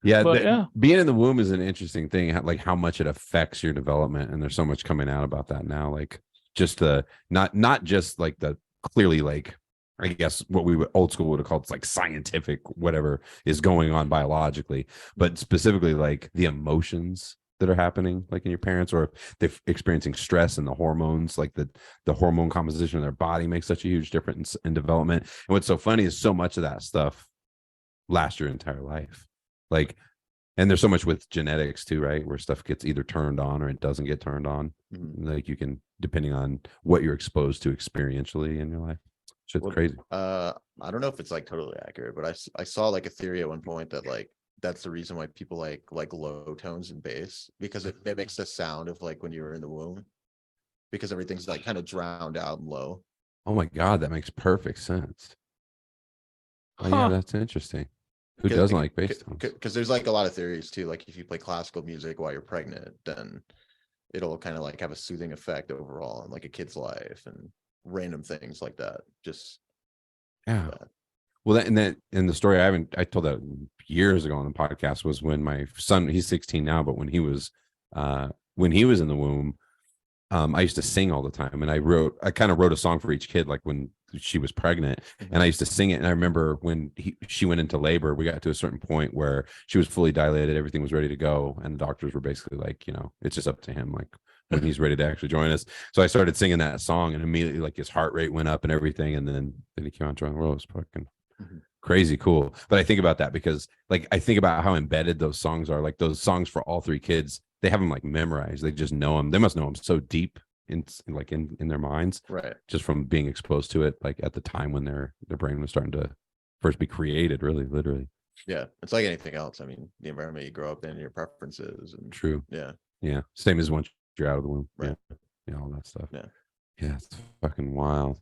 Yeah, But yeah, being in the womb is an interesting thing, like how much it affects your development, and there's so much coming out about that now. Like just the not just like the clearly like I guess what we would old school would have called like scientific whatever is going on biologically, but specifically like the emotions that are happening like in your parents, or if they're experiencing stress and the hormones, like the hormone composition of their body makes such a huge difference in development. And what's so funny is so much of that stuff lasts your entire life. Like, and there's so much with genetics too, right? Where stuff gets either turned on or it doesn't get turned on. Like you can, depending on what you're exposed to experientially in your life. Shit's crazy. I don't know if it's like totally accurate, but I saw like a theory at one point that like that's the reason why people like low tones and bass, because it mimics the sound of like when you were in the womb, because everything's like kind of drowned out and low. Oh my God, that makes perfect sense. Oh yeah, huh? that's interesting. Who doesn't like bass tones? Because there's like a lot of theories too. Like if you play classical music while you're pregnant, then it'll kind of like have a soothing effect overall on like a kid's life and random things like that. Just Yeah. Well, and the story I told that years ago on the podcast was when my son, he's 16 now, but when he was in the womb, I used to sing all the time, and I kind of wrote a song for each kid, like when she was pregnant, and I used to sing it. And I remember when she went into labor, we got to a certain point where she was fully dilated, everything was ready to go, and the doctors were basically like, it's just up to him, like when he's ready to actually join us. So I started singing that song, and immediately like his heart rate went up and everything, and then he came out joining the world. It was fucking crazy cool. But I think about that because like I think about how embedded those songs are. Like those songs for all three kids, they have them like memorized. They just know them. They must know them so deep in their minds, right, just from being exposed to it like at the time when their brain was starting to first be created, really literally. Yeah, it's like anything else. I mean, the environment you grow up in, your preferences, and True. yeah, Same as once you're out of the womb. right, Yeah, all that stuff. yeah. It's fucking wild.